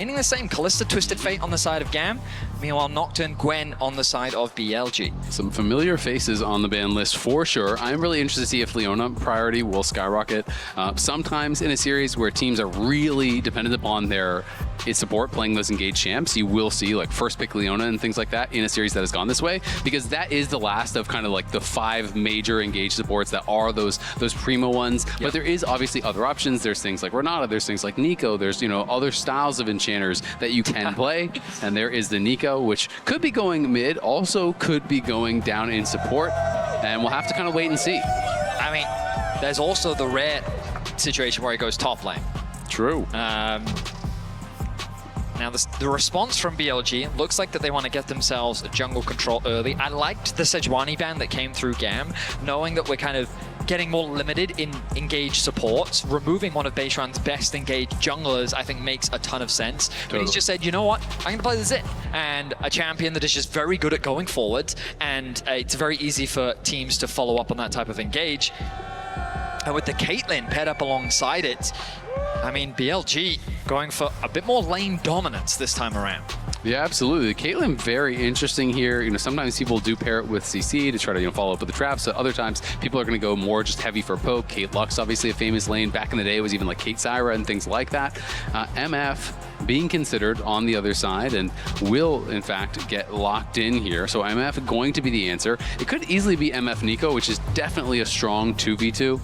The same Callista Twisted Fate on the side of GAM, meanwhile Nocturne Gwen on the side of BLG. Some familiar faces on the ban list for sure. I'm really interested to see if Leona priority will skyrocket. Sometimes in a series where teams are really dependent upon their support playing those engaged champs, you will see like first pick Leona and things like that in a series that has gone this way, because that is the last of kind of like the 5 major engaged supports that are those primo ones. Yep. But there is obviously other options. There's things like Renata, there's things like Nico, there's other styles of enchanters that you can play, and there is the Nico, which could be going mid, also could be going down in support, and we'll have to kind of wait and see. I mean, there's also the rare situation where he goes top lane. True. Now, the response from BLG looks like that they want to get themselves a jungle control early. I liked the Sejuani ban that came through GAM, knowing that we're kind of getting more limited in engaged supports. Removing one of Beishuan's best engaged junglers, I think, makes a ton of sense. Totally. But he's just said, you know what, I'm going to play the Zit. And a champion that is just very good at going forward, and it's very easy for teams to follow up on that type of engage. And with the Caitlyn paired up alongside it, I mean, BLG going for a bit more lane dominance this time around. Yeah, absolutely. Caitlyn, very interesting here. Sometimes people do pair it with CC to try to follow up with the traps. So other times people are going to go more just heavy for poke. Kate Lux, obviously a famous lane. Back in the day was even like Kate Syra and things like that. MF being considered on the other side and will in fact get locked in here. So MF going to be the answer. It could easily be MF Nico, which is definitely a strong 2v2.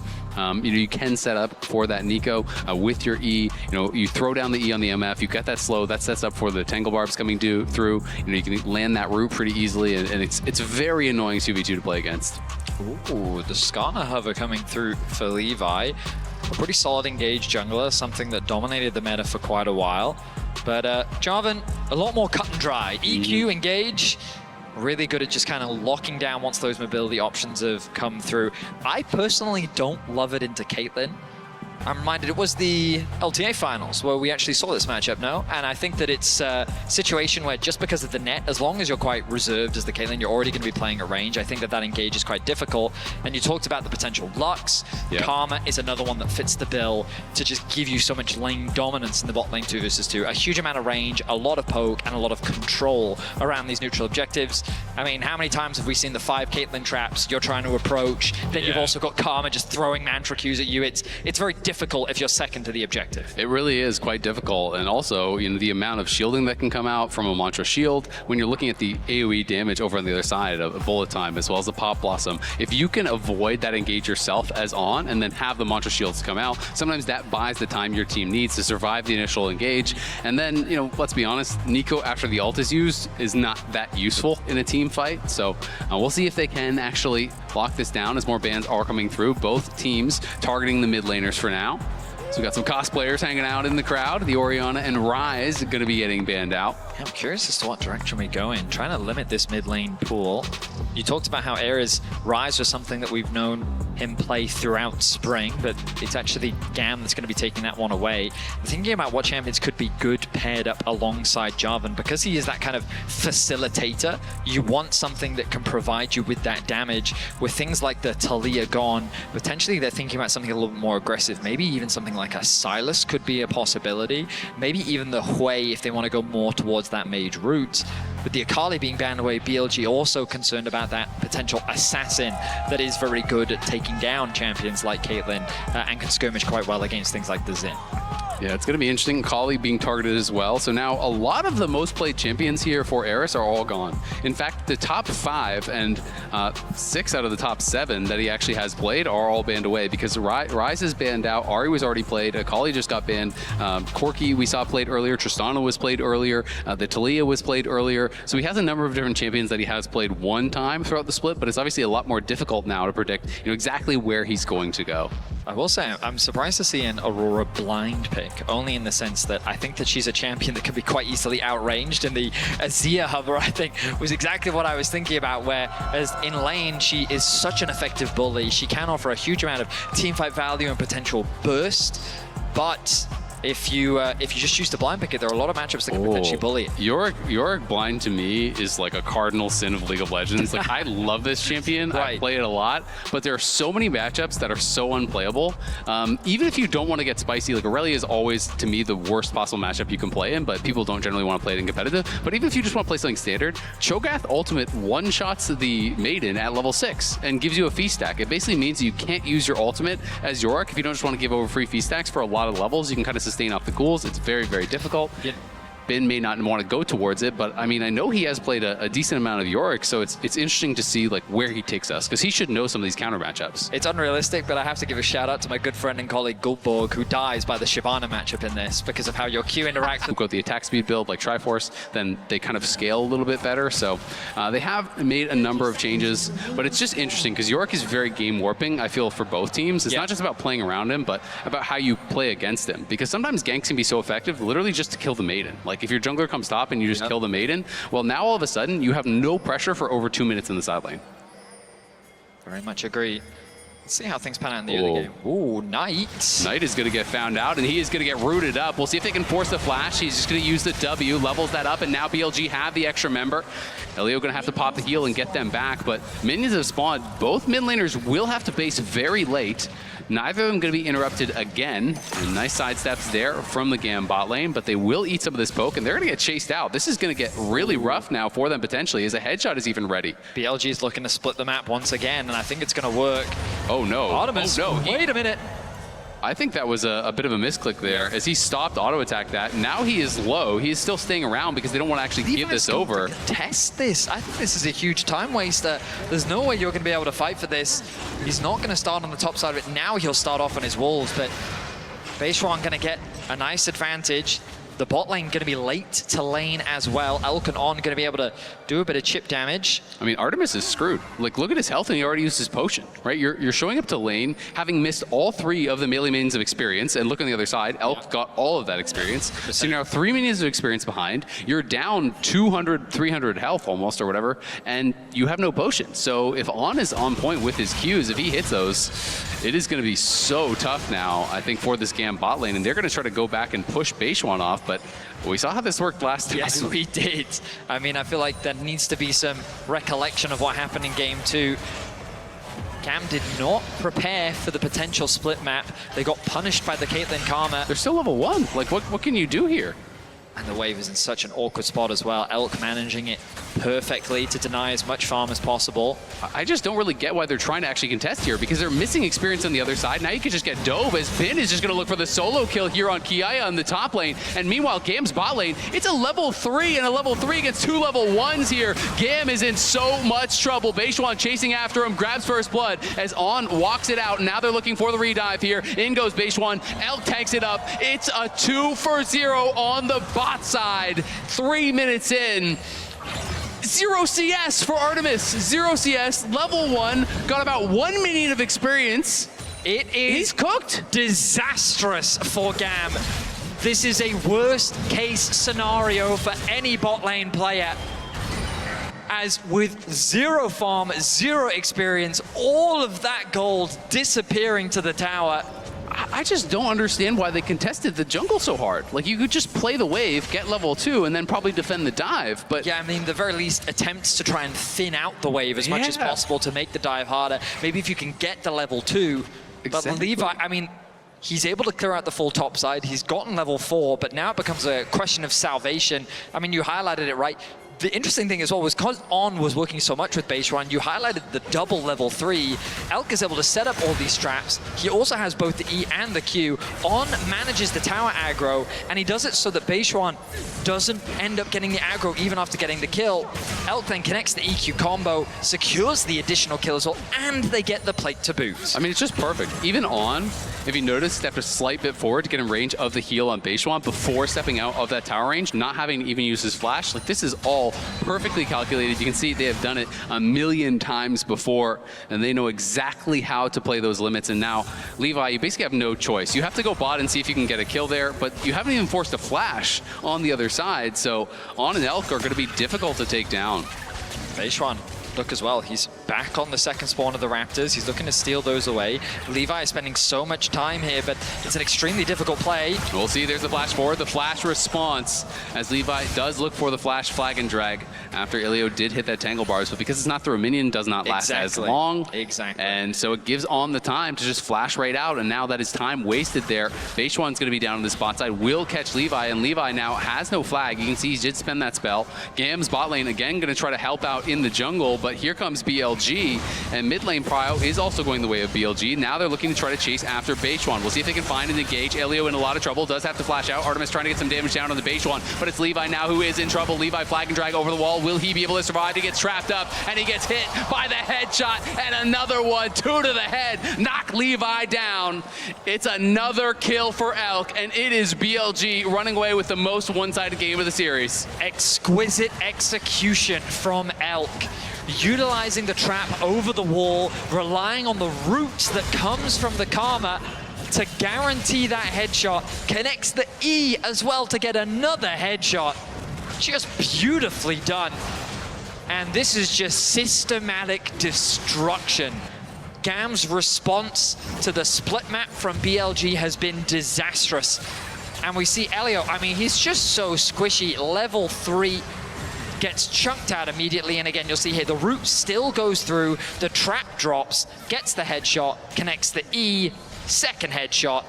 You can set up for that Nico with your E. You throw down the E on the MF. You get that slow. That sets up for the Tangle Barbs coming through. You can land that root pretty easily, and it's very annoying 2v2 to play against. Ooh, the Skarner Hover coming through for Levi. A pretty solid engaged jungler, something that dominated the meta for quite a while. But Jarvan, a lot more cut and dry. EQ, engage. Really good at just kind of locking down once those mobility options have come through. I personally don't love it into Caitlyn. I'm reminded it was the LTA finals where we actually saw this matchup, no? And I think that it's a situation where just because of the net, as long as you're quite reserved as the Caitlyn, you're already going to be playing at range. I think that engage is quite difficult. And you talked about the potential Lux. Yep. Karma is another one that fits the bill to just give you so much lane dominance in the bot lane 2 versus 2. A huge amount of range, a lot of poke, and a lot of control around these neutral objectives. I mean, how many times have we seen the 5 Caitlyn traps you're trying to approach? Then you've also got Karma just throwing mantra Qs at you. It's very difficult if you're second to the objective. It really is quite difficult, and also the amount of shielding that can come out from a Mantra Shield when you're looking at the AoE damage over on the other side of a Bullet Time as well as the Pop Blossom. If you can avoid that engage yourself as on and then have the Mantra Shields come out, sometimes that buys the time your team needs to survive the initial engage. And then, let's be honest, Nico after the ult is used is not that useful in a team fight. So we'll see if they can actually lock this down as more bans are coming through. Both teams targeting the mid laners for now. So we got some cosplayers hanging out in the crowd. The Orianna and Ryze going to be getting banned out. I'm curious as to what direction we go in. Trying to limit this mid lane pool. You talked about how Ares Ryze was something that we've known him play throughout spring, but it's actually GAM that's going to be taking that one away. Thinking about what champions could be good paired up alongside Jarvan, because he is that kind of facilitator, you want something that can provide you with that damage. With things like the Talia gone, potentially they're thinking about something a little bit more aggressive. Maybe even something like a Sylas could be a possibility. Maybe even the Hui if they want to go more towards that mage route. With the Akali being banned away, BLG also concerned about that potential assassin that is very good at taking down champions like Caitlyn and can skirmish quite well against things like the Xin. Yeah, it's going to be interesting. Akali being targeted as well. So now a lot of the most played champions here for Ares are all gone. In fact, the top 5 and 6 out of the top 7 that he actually has played are all banned away because Ryze is banned out. Ahri was already played. Akali just got banned. Corki we saw played earlier. Tristana was played earlier. The Talia was played earlier. So he has a number of different champions that he has played one time throughout the split, but it's obviously a lot more difficult now to predict exactly where he's going to go. I will say, I'm surprised to see an Aurora blind pick, only in the sense that I think that she's a champion that can be quite easily outranged, and the Azir hover, I think, was exactly what I was thinking about, whereas in lane, she is such an effective bully. She can offer a huge amount of teamfight value and potential burst, but if you just choose to blind pick it, there are a lot of matchups that can potentially bully it. Yorick blind to me is like a cardinal sin of League of Legends. Like, I love this champion. I play it a lot, but there are so many matchups that are so unplayable. Even if you don't want to get spicy, like Aurelia is always, to me, the worst possible matchup you can play in, but people don't generally want to play it in competitive. But even if you just want to play something standard, Cho'Gath Ultimate one-shots the Maiden at level 6 and gives you a feast stack. It basically means you can't use your ultimate as Yorick if you don't just want to give over free feast stacks for a lot of levels. You can kind of sustain off the ghouls. It's very, very difficult. Yeah. Ben may not want to go towards it, but I mean, I know he has played a decent amount of Yorick, so it's interesting to see like where he takes us, because he should know some of these counter matchups. It's unrealistic, but I have to give a shout out to my good friend and colleague Gultborg, who dies by the Shyvana matchup in this because of how your Q interacts with... Go with the attack speed build like Triforce, then they kind of scale a little bit better. So they have made a number of changes, but it's just interesting because Yorick is very game warping, I feel, for both teams. It's not just about playing around him, but about how you play against him, because sometimes ganks can be so effective literally just to kill the Maiden. Like if your jungler comes top and you just kill the Maiden, well, now all of a sudden you have no pressure for over 2 minutes in the side lane. Very much agree. Let's see how things pan out in the early game. Ooh, Knight. Knight is going to get found out, and he is going to get rooted up. We'll see if they can force the flash. He's just going to use the W, levels that up, and now BLG have the extra member. Elio going to have to pop the heal and get them back, but minions have spawned. Both mid laners will have to base very late. Neither of them going to be interrupted again. And nice sidesteps there from the GAM bot lane, but they will eat some of this poke, and they're going to get chased out. This is going to get really rough now for them potentially, as a headshot is even ready. BLG is looking to split the map once again, and I think it's going to work. Oh no. Artemis, oh, no. Wait a minute. I think that was a bit of a misclick there, as he stopped auto attack that. Now he is low. He is still staying around because they don't want to actually give this over. Test this. I think this is a huge time waster. There's no way you're going to be able to fight for this. He's not going to start on the top side of it. Now he'll start off on his walls, but Beishwan going to get a nice advantage. The bot lane going to be late to lane as well. Elk and On going to be able to do a bit of chip damage. I mean, Artemis is screwed. Like, look at his health, and he already used his potion, right? You're showing up to lane, having missed all 3 of the melee minions of experience, and look on the other side, Elk got all of that experience. So you're now 3 minions of experience behind. You're down 200, 300 health almost, or whatever, and you have no potion. So if On is on point with his Qs, if he hits those, it is going to be so tough now, I think, for this GAM bot lane, and they're going to try to go back and push Beishwan off, but we saw how this worked last time. Yes, we did. I mean, I feel like there needs to be some recollection of what happened in game 2. GAM did not prepare for the potential split map. They got punished by the Caitlyn Karma. They're still level 1. Like, what can you do here? And the wave is in such an awkward spot as well. Elk managing it perfectly to deny as much farm as possible. I just don't really get why they're trying to actually contest here, because they're missing experience on the other side. Now you can just get dove, as Ben is just going to look for the solo kill here on Kiaya on the top lane. And meanwhile, GAM's bot lane, it's a level 3 and a level 3 against 2 level 1s here. GAM is in so much trouble. Beishwan chasing after him, grabs first blood as On walks it out. Now they're looking for the redive here. In goes Beishwan. Elk tanks it up. It's a 2-for-0 on the bot side. 3 minutes in. 0 CS for Artemis. 0 CS, level 1, got about 1 minion of experience. He's cooked. Disastrous for GAM. This is a worst case scenario for any bot lane player. As with 0 farm, 0 experience, all of that gold disappearing to the tower. I just don't understand why they contested the jungle so hard. Like, you could just play the wave, get level 2, and then probably defend the dive, but... Yeah, I mean, the very least attempts to try and thin out the wave as much as possible to make the dive harder. Maybe if you can get the level 2. Exactly. But Levi, I mean, he's able to clear out the full top side. He's gotten level 4, but now it becomes a question of salvation. I mean, you highlighted it right. The interesting thing as well was because On was working so much with Beishwan, you highlighted the double level 3. Elk is able to set up all these traps. He also has both the E and the Q. On manages the tower aggro, and he does it so that Beishwan doesn't end up getting the aggro even after getting the kill. Elk then connects the EQ combo, secures the additional kill as well, and they get the plate to boot. I mean, it's just perfect. Even On, if you notice, stepped a slight bit forward to get in range of the heal on Beishwan before stepping out of that tower range, not having to even use his flash. Like, this is all perfectly calculated. You can see they have done it a million times before, and they know exactly how to play those limits. And now, Levi, you basically have no choice. You have to go bot and see if you can get a kill there, but you haven't even forced a flash on the other side, so On and Elk are going to be difficult to take down. Beishwan, look as well, he's back on the second spawn of the Raptors. He's looking to steal those away. Levi is spending so much time here, but it's an extremely difficult play. We'll see. There's the flash forward, the flash response, as Levi does look for the flash flag and drag after Ilio did hit that tangle bars, but because it's not through a minion, does not last as long. Exactly. And so it gives On the time to just flash right out, and now that is time wasted there. Beishuan's going to be down on the spot side, will catch Levi, and Levi now has no flag. You can see he did spend that spell. GAM's bot lane again going to try to help out in the jungle, but here comes BLG, and mid lane Prio is also going the way of BLG. Now they're looking to try to chase after Beishuan. We'll see if they can find and engage. Elio in a lot of trouble, does have to flash out. Artemis trying to get some damage down on the Beishuan, but it's Levi now who is in trouble. Levi flag and drag over the wall. Will he be able to survive? He gets trapped up, and he gets hit by the headshot, and another one, 2 to the head, knock Levi down. It's another kill for Elk, and it is BLG running away with the most one-sided game of the series. Exquisite execution from Elk, utilizing the trap over the wall, relying on the roots that comes from the Karma to guarantee that headshot, connects the E as well to get another headshot. Just beautifully done. And this is just systematic destruction. GAM's response to the split map from BLG has been disastrous. And we see Elio, I mean, he's just so squishy. Level 3 gets chunked out immediately, and again, you'll see here, the root still goes through, the trap drops, gets the headshot, connects the E, second headshot.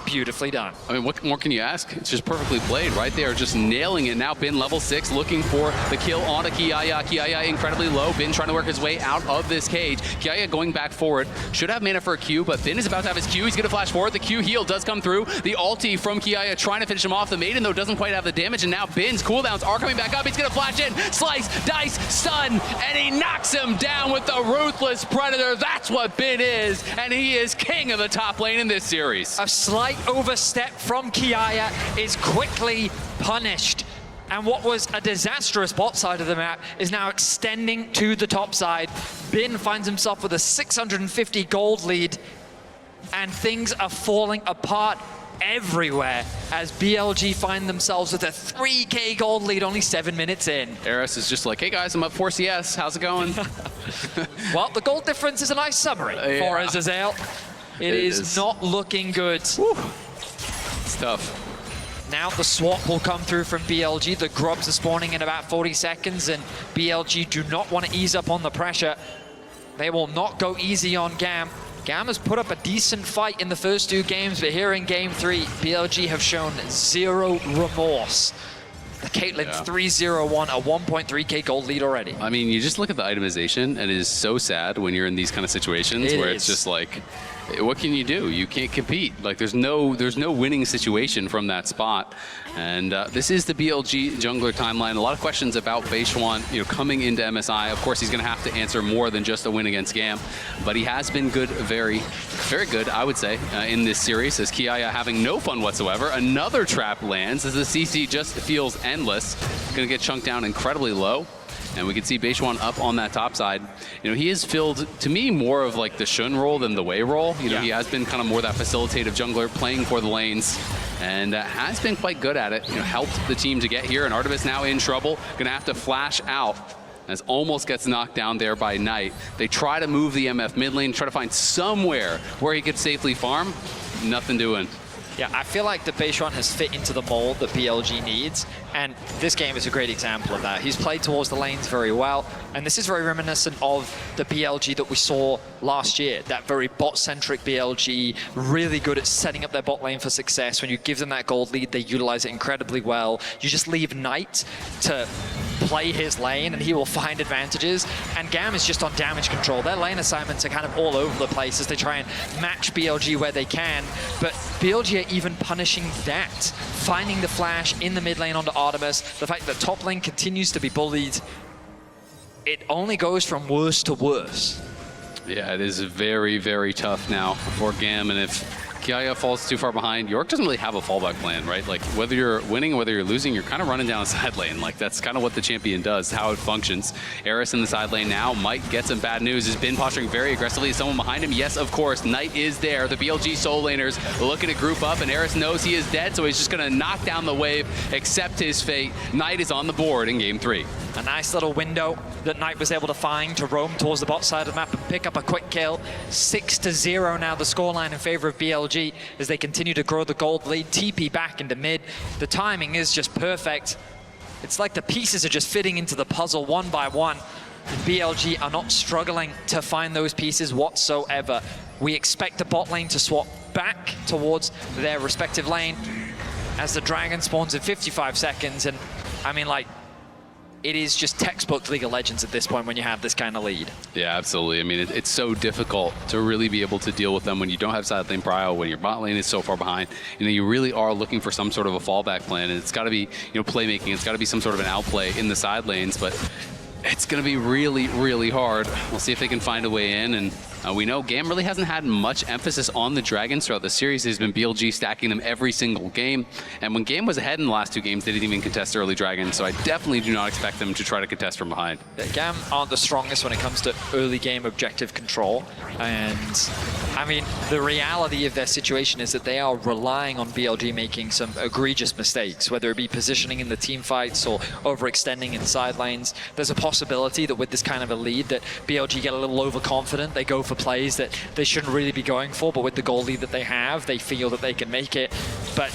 Beautifully done. I mean, what more can you ask? It's just perfectly played right there, just nailing it. Now Bin level 6 looking for the kill on a Kiaya. Kiaya incredibly low. Bin trying to work his way out of this cage. Kiaya going back forward. Should have mana for a Q, but Bin is about to have his Q. He's going to flash forward. The Q heal does come through. The ulti from Kiaya trying to finish him off. The Maiden, though, doesn't quite have the damage, and now Bin's cooldowns are coming back up. He's going to flash in, slice, dice, stun, and he knocks him down with the Ruthless Predator. That's what Bin is, and he is king of the top lane in this series. A slight overstep from Kiaya is quickly punished. And what was a disastrous bot side of the map is now extending to the top side. Bin finds himself with a 650 gold lead, and things are falling apart everywhere as BLG find themselves with a 3K gold lead only 7 minutes in. Eris is just like, hey guys, I'm up 4 CS. How's it going? Well, the gold difference is a nice summary for Azazel. It is not looking good. Whew. It's tough. Now the swap will come through from BLG. The grubs are spawning in about 40 seconds, and BLG do not want to ease up on the pressure. They will not go easy on GAM. GAM has put up a decent fight in the first 2 games, but here in Game 3, BLG have shown zero remorse. The Caitlyn 3-0-1, a 1.3K gold lead already. I mean, you just look at the itemization, and it is so sad when you're in these kind of situations where it's just like, what can you do? You can't compete. Like, there's no winning situation from that spot. And this is the BLG jungler timeline. A lot of questions about Beishuan, coming into MSI. Of course, he's going to have to answer more than just a win against GAM, but he has been good, very, very good, I would say, in this series. As Kiaya having no fun whatsoever. Another trap lands as the CC just feels endless. Going to get chunked down incredibly low. And we can see Beishuan up on that top side. He is filled, to me, more of like the Shun role than the Wei role. He has been kind of more that facilitative jungler, playing for the lanes, and has been quite good at it. Helped the team to get here, and Artemis now in trouble. Gonna have to flash out, as almost gets knocked down there by Knight. They try to move the MF mid lane, try to find somewhere where he could safely farm. Nothing doing. Yeah, I feel like the Beishuan has fit into the mold that BLG needs, and this game is a great example of that. He's played towards the lanes very well, and this is very reminiscent of the BLG that we saw last year, that very bot-centric BLG, really good at setting up their bot lane for success. When you give them that gold lead, they utilize it incredibly well. You just leave Knight to play his lane and he will find advantages, and GAM is just on damage control. Their lane assignments are kind of all over the place as they try and match BLG where they can, but BLG are even punishing that. Finding the flash in the mid lane onto Artemis, the fact that top lane continues to be bullied, it only goes from worse to worse. Yeah, it is very, very tough now for GAM, and if Kiaya falls too far behind. York doesn't really have a fallback plan, right? Like, whether you're winning or whether you're losing, you're kind of running down the side lane. Like, that's kind of what the champion does, how it functions. Eris in the side lane now might get some bad news. Has been posturing very aggressively. Is someone behind him? Yes, of course. Knight is there. The BLG soul laners looking to group up, and Eris knows he is dead, so he's just going to knock down the wave, accept his fate. Knight is on the board in game 3. A nice little window that Knight was able to find to roam towards the bot side of the map and pick up a quick kill. 6-0 now the scoreline in favor of BLG as they continue to grow the gold lead. TP back into mid. The timing is just perfect. It's like the pieces are just fitting into the puzzle one by one. And BLG are not struggling to find those pieces whatsoever. We expect the bot lane to swap back towards their respective lane as the dragon spawns in 55 seconds. And I mean, like, it is just textbook League of Legends at this point when you have this kind of lead. Yeah, absolutely. I mean, it's so difficult to really be able to deal with them when you don't have side lane prio, when your bot lane is so far behind. You know, you really are looking for some sort of a fallback plan, and it's got to be, you know, playmaking. It's got to be some sort of an outplay in the side lanes, but it's going to be really, really hard. We'll see if they can find a way in, and we know GAM really hasn't had much emphasis on the Dragons throughout the series. It's been BLG stacking them every single game. And when GAM was ahead in the last 2 games, they didn't even contest early Dragons. So I definitely do not expect them to try to contest from behind. GAM aren't the strongest when it comes to early game objective control. And I mean, the reality of their situation is that they are relying on BLG making some egregious mistakes, whether it be positioning in the team fights or overextending in side lanes. There's a possibility that with this kind of a lead that BLG get a little overconfident. They go for plays that they shouldn't really be going for, but with the goal lead that they have, they feel that they can make it. But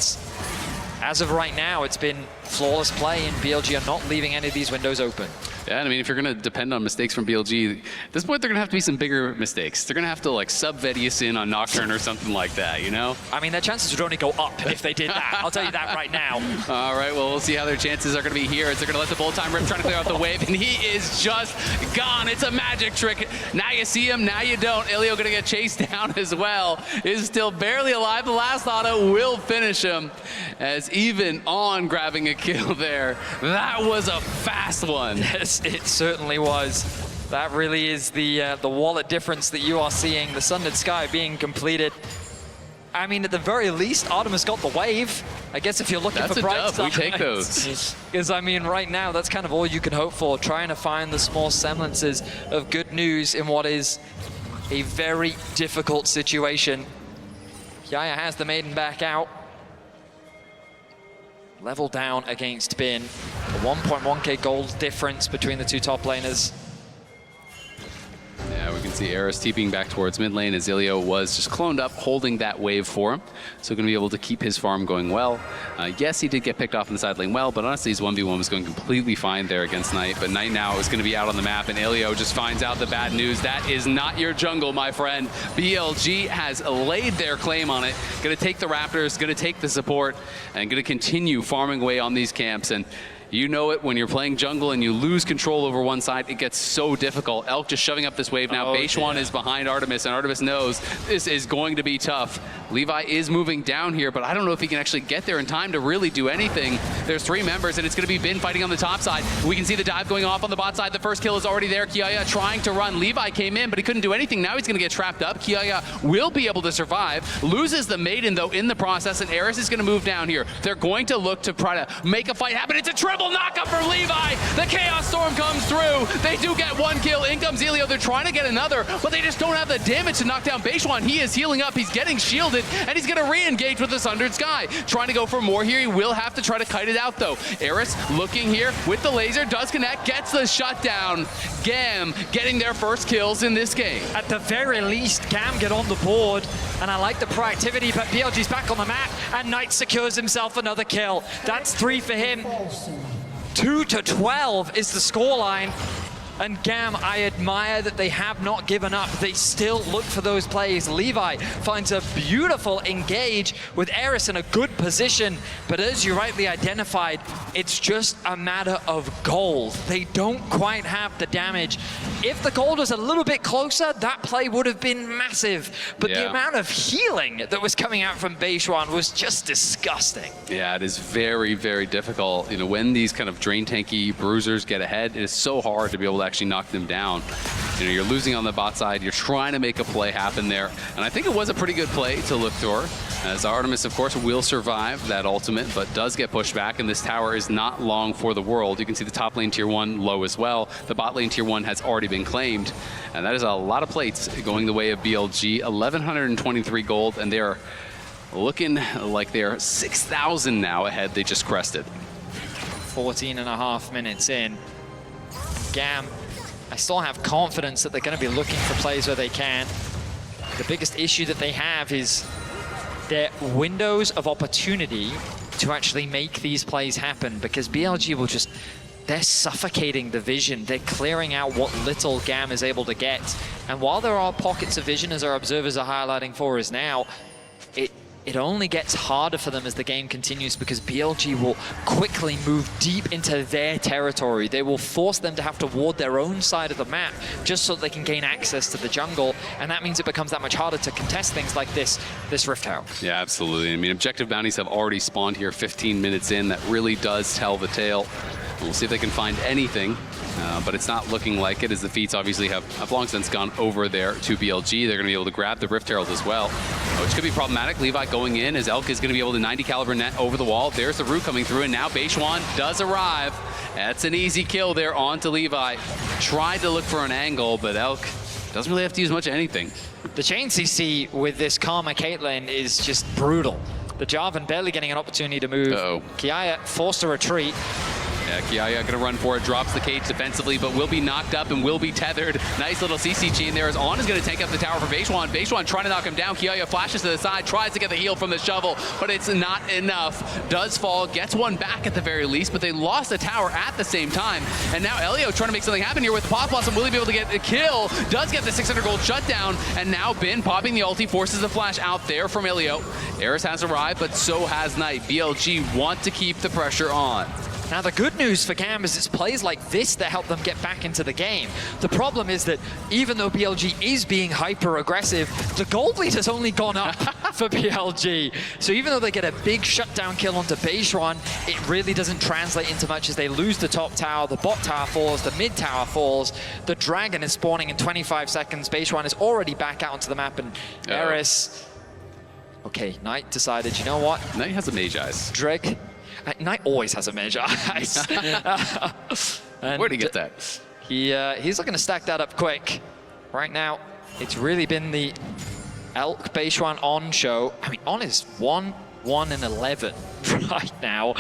as of right now, it's been flawless play, and BLG are not leaving any of these windows open. Yeah, and I mean, if you're going to depend on mistakes from BLG, at this point, they're going to have to be some bigger mistakes. They're going to have to, like, sub-Vedius in on Nocturne or something like that, you know? I mean, their chances would only go up if they did that. I'll tell you that right now. All right, well, we'll see how their chances are going to be here. As they're going to let the bolt time rip, trying to clear out the wave, and he is just gone. It's a magic trick. Now you see him, now you don't. Ilio going to get chased down as well. Is still barely alive. The last auto will finish him, as even on grabbing a kill there. That was a fast one. Yes, it certainly was. That really is the wallet difference that you are seeing. The Sundered Sky being completed. I mean, at the very least, Artemis got the wave. I guess if you're looking for bright stuff, we take those. Because I mean, right now, that's kind of all you can hope for. Trying to find the small semblances of good news in what is a very difficult situation. Yaya has the maiden back out. Level down against Bin. A 1.1k gold difference between the two top laners. Yeah, we can see Eris TPing back towards mid lane as Ilio was just cloned up, holding that wave for him. So going to be able to keep his farm going well. Yes, he did get picked off in the side lane well, but honestly his 1v1 was going completely fine there against Knight. But Knight now is going to be out on the map, and Ilio just finds out the bad news. That is not your jungle, my friend. BLG has laid their claim on it. Going to take the Raptors, going to take the support, and going to continue farming away on these camps. And you know it, when you're playing jungle and you lose control over one side, it gets so difficult. Elk just shoving up this wave now. Beishuan is behind Artemis, and Artemis knows this is going to be tough. Levi is moving down here, but I don't know if he can actually get there in time to really do anything. There's 3 members, and it's going to be Bin fighting on the top side. We can see the dive going off on the bot side. The first kill is already there. Kiaya trying to run. Levi came in, but he couldn't do anything. Now he's going to get trapped up. Kiaya will be able to survive. Loses the maiden, though, in the process, and Eris is going to move down here. They're going to look to try to make a fight happen. It's a triple knockup for Levi. The Chaos Storm comes through. They do get 1 kill. In comes Ilio. They're trying to get another, but they just don't have the damage to knock down Beishuan. He is healing up. He's getting shielded, and he's going to re-engage with the Sundered Sky. Trying to go for more here. He will have to try to kite it out, though. Eris looking here with the laser. Does connect. Gets the shutdown. GAM getting their first kills in this game. At the very least, GAM get on the board, and I like the proactivity, but BLG's back on the map, and Knight secures himself another kill. That's 3 for him. 2-12 is the scoreline. And GAM, I admire that they have not given up. They still look for those plays. Levi finds a beautiful engage with Eris in a good position. But as you rightly identified, it's just a matter of gold. They don't quite have the damage. If the gold was a little bit closer, that play would have been massive. But the amount of healing that was coming out from Beishuan was just disgusting. Yeah, it is very, very difficult. You know, when these kind of drain tanky bruisers get ahead, it is so hard to be able to actually knock them down. You know, you're losing on the bot side. You're trying to make a play happen there. And I think it was a pretty good play to look for, as Artemis, of course, will survive that ultimate, but does get pushed back, and this tower is not long for the world. You can see the top lane tier 1 low as well. The bot lane tier 1 has already been claimed, and that is a lot of plates going the way of BLG. 1,123 gold, and they're looking like they're 6,000 now ahead. They just crested. 14.5 minutes in. GAM, I still have confidence that they're going to be looking for plays where they can. The biggest issue that they have is their windows of opportunity to actually make these plays happen, because BLG will just, they're suffocating the vision. They're clearing out what little GAM is able to get. And while there are pockets of vision, as our observers are highlighting for us now, it only gets harder for them as the game continues, because BLG will quickly move deep into their territory. They will force them to have to ward their own side of the map just so they can gain access to the jungle, and that means it becomes that much harder to contest things like this Rift Tower. Yeah, absolutely. I mean, objective bounties have already spawned here 15 minutes in. That really does tell the tale. We'll see if they can find anything, but it's not looking like it, as the feats obviously have long since gone over there to BLG. They're going to be able to grab the Rift Herald as well, which could be problematic. Levi going in, as Elk is going to be able to 90 caliber net over the wall. There's the root coming through, and now Beishuan does arrive. That's an easy kill there onto Levi. Tried to look for an angle, but Elk doesn't really have to use much of anything. The chain CC with this Karma Caitlyn is just brutal. The Jarvan barely getting an opportunity to move. Kiaya forced to retreat. Yeah, Kiaya gonna run for it, drops the cage defensively, but will be knocked up and will be tethered. Nice little CC chain there, as On is gonna take up the tower for Beishuan. Beishuan trying to knock him down. Kiaya flashes to the side, tries to get the heal from the shovel, but it's not enough. Does fall, gets one back at the very least, but they lost the tower at the same time. And now Elio trying to make something happen here with Pop Blossom. Will he be able to get a kill? Does get the 600 gold shutdown, and now Bin popping the ulti, forces the flash out there from Elio. Eris has arrived, but so has Knight. BLG want to keep the pressure on. Now the good news for GAM is it's plays like this that help them get back into the game. The problem is that even though BLG is being hyper aggressive, the gold lead has only gone up for BLG. So even though they get a big shutdown kill onto Beishuan, it really doesn't translate into much, as they lose the top tower, the bot tower falls, the mid tower falls, the dragon is spawning in 25 seconds, Beishuan is already back out onto the map, and Eris... Okay, Knight decided, you know what? Knight has a Mage Eyes. Drake. Knight always has a Mage Eyes. Where'd he get that? He's looking to stack that up quick. Right now, it's really been the Elk Beishuan On show. I mean, On is 1-1-11 right now.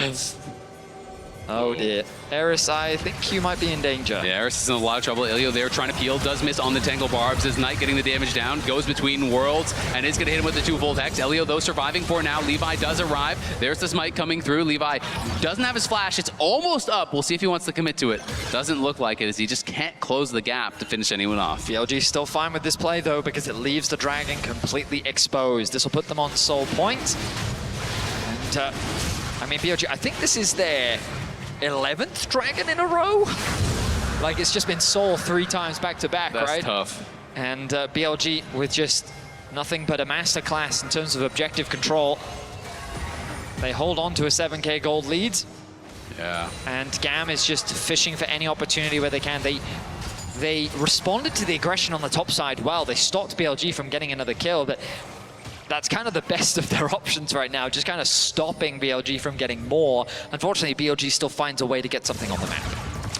Oh dear. Eris, I think you might be in danger. Yeah, Eris is in a lot of trouble. Ilio there trying to peel, does miss on the Tangle Barbs as Knight getting the damage down, goes between worlds, and is going to hit him with the 2-volt Hex. Elio, though, surviving for now. Levi does arrive. There's the smite coming through. Levi doesn't have his flash. It's almost up. We'll see if he wants to commit to it. Doesn't look like it, as he just can't close the gap to finish anyone off. BLG's still fine with this play, though, because it leaves the dragon completely exposed. This will put them on soul point. And, I mean, BLG, I think this is their 11th dragon in a row? Like, it's just been soul 3 times back-to-back, right? That's tough. And BLG with just nothing but a masterclass in terms of objective control. They hold on to a 7k gold lead. Yeah. And GAM is just fishing for any opportunity where they can. They responded to the aggression on the top side well. They stopped BLG from getting another kill, but that's kind of the best of their options right now, just kind of stopping BLG from getting more. Unfortunately, BLG still finds a way to get something on the map.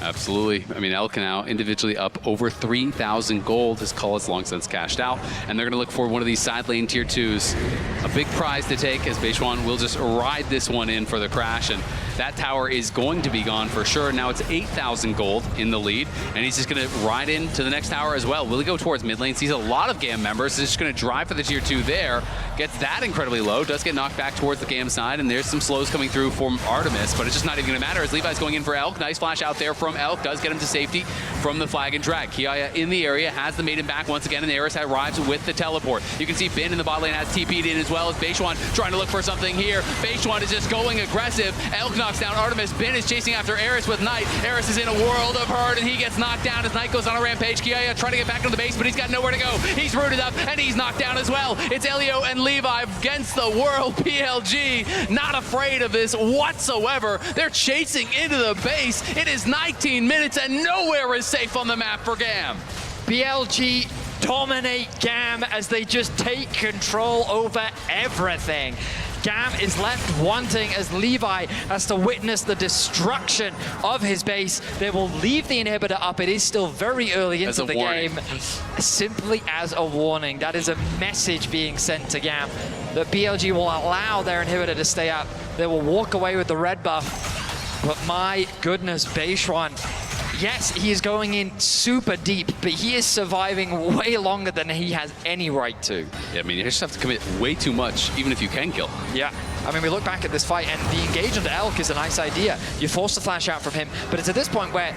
Absolutely. I mean, Elk now individually up over 3,000 gold. His call is long since cashed out, and they're going to look for one of these side lane tier 2s. A big prize to take, as Beishuan will just ride this one in for the crash, and that tower is going to be gone for sure. Now it's 8,000 gold in the lead, and he's just going to ride into the next tower as well. Will he go towards mid lane? Sees a lot of GAM members. He's just going to drive for the tier 2 there. Gets that incredibly low. Does get knocked back towards the GAM side, and there's some slows coming through from Artemis, but it's just not even going to matter as Levi's going in for Elk. Nice flash out there from Elk. Does get him to safety from the flag and drag. Kiaya in the area, has the maiden back once again, and Eris arrives with the teleport. You can see Bin in the bot lane has TP'd in, as well as Beishuan trying to look for something here. Beishuan is just going aggressive. Elk knocks down Artemis. Bin is chasing after Eris with Knight. Eris is in a world of hurt, and he gets knocked down as Knight goes on a rampage. Kiaya trying to get back into the base, but he's got nowhere to go. He's rooted up, and he's knocked down as well. It's Elio and Levi against the world. BLG not afraid of this whatsoever. They're chasing into the base. It is 19 minutes, and nowhere is safe on the map for GAM. BLG dominate GAM as they just take control over everything. GAM is left wanting as Levi has to witness the destruction of his base. They will leave the inhibitor up. It is still very early into the game. Simply as a warning. That is a message being sent to GAM that BLG will allow their inhibitor to stay up. They will walk away with the red buff. But my goodness, Beishuan, yes, he is going in super deep, but he is surviving way longer than he has any right to. Yeah, I mean, you just have to commit way too much, even if you can kill. Yeah. I mean, we look back at this fight, and the engage onto Elk is a nice idea. You're forced to flash out from him, but it's at this point where,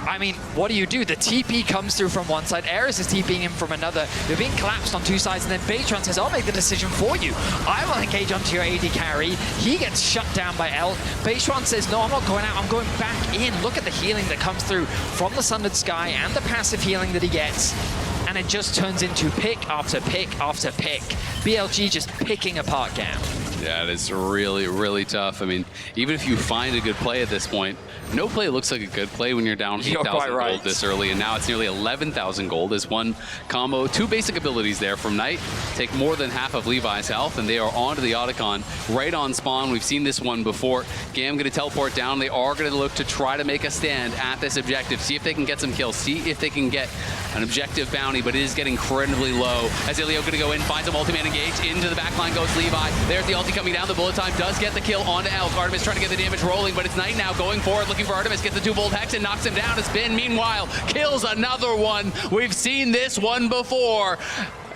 I mean, what do? The TP comes through from one side, Eris is TPing him from another. You're being collapsed on two sides, and then Beitran says, I'll make the decision for you. I will engage onto your AD carry. He gets shut down by Elk. Beitran says, no, I'm not going out, I'm going back in. Look at the healing that comes through from the Sundered Sky and the passive healing that he gets. And it just turns into pick after pick after pick. BLG just picking apart GAM. Yeah, it is really, really tough. I mean, even if you find a good play at this point, no play looks like a good play when you're down 8,000 gold this early, and now it's nearly 11,000 gold as one combo. Two basic abilities there from Knight. Take more than half of Levi's health, and they are onto the Otacon right on spawn. We've seen this one before. GAM going to teleport down. They are going to look to try to make a stand at this objective, see if they can get some kills, see if they can get an objective bounty, but it is getting incredibly low. As Ilio going to go in, finds a multi-man engage. Into the backline goes Levi. There's the ulti coming down. The bullet time does get the kill onto Elk. Artemis trying to get the damage rolling, but it's Knight now going forward, looking for Artemis. Gets the 2-volt hex and knocks him down. Spin, meanwhile, kills another one. We've seen this one before.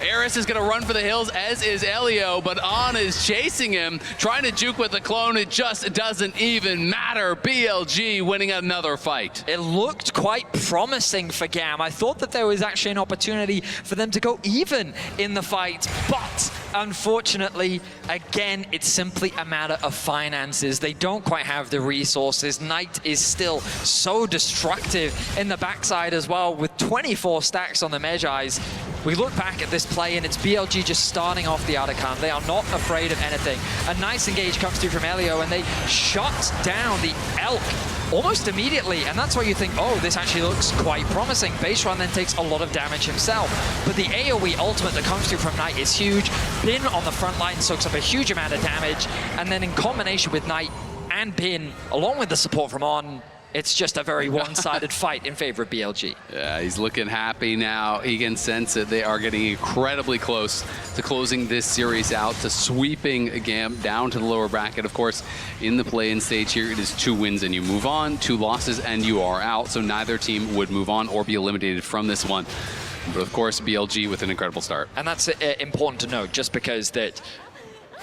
Eris is going to run for the hills, as is Elio, but On is chasing him, trying to juke with the clone. It just doesn't even matter. BLG winning another fight. It looked quite promising for GAM. I thought that there was actually an opportunity for them to go even in the fight, but unfortunately, again, it's simply a matter of finances. They don't quite have the resources. Knight is still so destructive in the backside as well, with 24 stacks on the Medjais. We look back at this play, and it's BLG just starting off the Otacon. They are not afraid of anything. A nice engage comes through from Elio, and they shut down the Elk almost immediately, and that's why you think, oh, this actually looks quite promising. Beishuan then takes a lot of damage himself, but the AoE ultimate that comes through from Knight is huge. Bin on the front line soaks up a huge amount of damage, and then in combination with Knight and Bin, along with the support from On, it's just a very one-sided fight in favor of BLG. Yeah, he's looking happy now. He can sense that they are getting incredibly close to closing this series out, to sweeping GAM down to the lower bracket. Of course, in the play-in stage here, it is 2 wins and you move on, 2 losses and you are out. So neither team would move on or be eliminated from this one. But of course, BLG with an incredible start. And that's important to note, just because that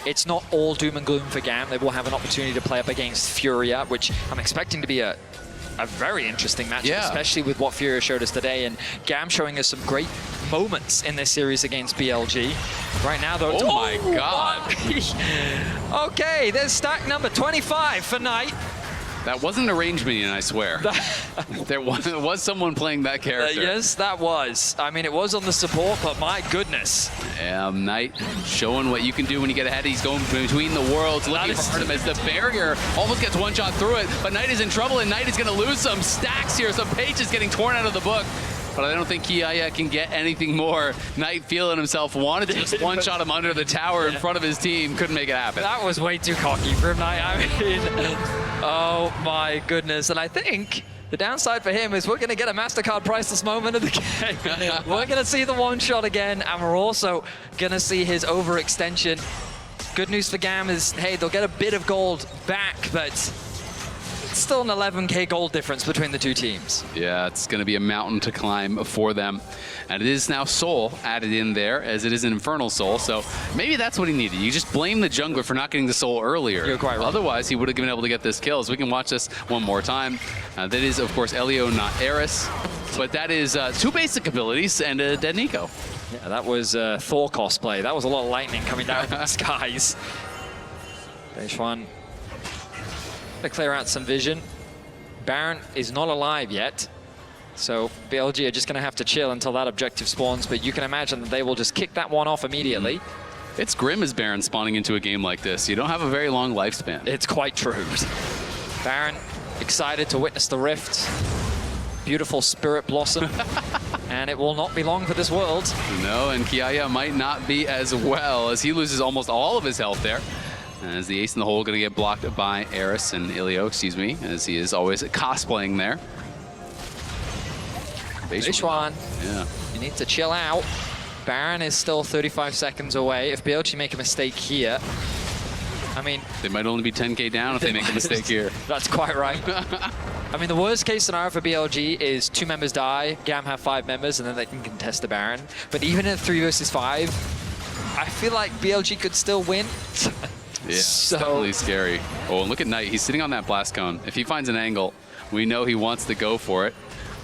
it's not all doom and gloom for GAM. They will have an opportunity to play up against Furia, which I'm expecting to be a very interesting matchup, especially with what Furia showed us today, and GAM showing us some great moments in this series against BLG. Right now, though, oh my God. Okay, there's stack number 25 for Knight. That wasn't a range minion, I swear. There was someone playing that character. Yes, that was. I mean, it was on the support, but my goodness. Knight showing what you can do when you get ahead. He's going between the worlds, looking for Artemis. The barrier almost gets one shot through it, but Knight is in trouble, and Knight is going to lose some stacks here. Some pages getting torn out of the book. But I don't think he can get anything more. Knight feeling himself, wanted to just one-shot him under the tower in front of his team. Couldn't make it happen. That was way too cocky for him, Knight. I mean, oh my goodness. And I think the downside for him is we're going to get a MasterCard priceless moment of the game. We're going to see the one-shot again, and we're also going to see his overextension. Good news for GAM is, hey, they'll get a bit of gold back, but it's still an 11K gold difference between the two teams. Yeah, it's going to be a mountain to climb for them. And it is now Soul added in there, as it is an Infernal Soul, so maybe that's what he needed. You just blame the jungler for not getting the Soul earlier. You're quite right. Otherwise, he would have been able to get this kill. So we can watch this one more time. That is, of course, Elio, not Eris. But that is 2 basic abilities and a dead Nico. Yeah, that was Thor cosplay. That was a lot of lightning coming down from the skies. Beishuan to clear out some vision. Baron is not alive yet, so BLG are just going to have to chill until that objective spawns, but you can imagine that they will just kick that one off immediately. It's grim as Baron spawning into a game like this. You don't have a very long lifespan. It's quite true. Baron excited to witness the rift. Beautiful Spirit Blossom. And it will not be long for this world. No, and Kiaya might not be as well, as he loses almost all of his health there. As the ace in the hole going to get blocked by Eris and Ilio, excuse me, as he is always cosplaying there. Beishwan, yeah, you need to chill out. Baron is still 35 seconds away. If BLG make a mistake here, I mean... They might only be 10k down if they make a mistake here. That's quite right. I mean, the worst case scenario for BLG is 2 members die, GAM have 5 members, and then they can contest the Baron. But even in 3 versus 5, I feel like BLG could still win. Yeah, so definitely scary. Oh, and look at Knight. He's sitting on that blast cone. If he finds an angle, we know he wants to go for it.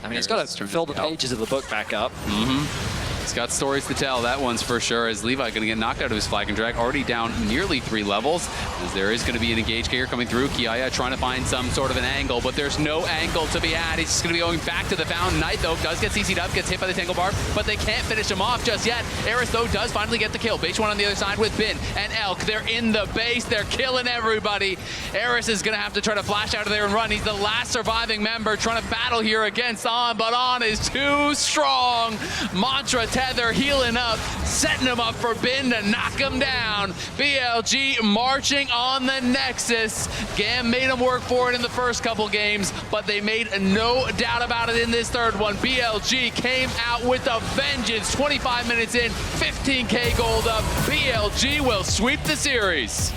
I mean, he's got to fill the pages of the book back up. He's got stories to tell, that one's for sure, as Levi going to get knocked out of his flag and drag, already down nearly 3 levels, as there is going to be an engage carrier coming through. Kiaya trying to find some sort of an angle, but there's no angle to be had. He's just going to be going back to the fountain. Knight, though, does get CC'd up, gets hit by the Tangle Barb, but they can't finish him off just yet. Eris, though, does finally get the kill. Beishwan on the other side with Bin and Elk. They're in the base. They're killing everybody. Eris is going to have to try to flash out of there and run. He's the last surviving member trying to battle here against On, but On is too strong. Mantra Tether healing up, setting him up for Bin to knock him down. BLG marching on the Nexus. GAM made him work for it in the first couple games, but they made no doubt about it in this third one. BLG came out with a vengeance. 25 minutes in, 15k gold up. BLG will sweep the series.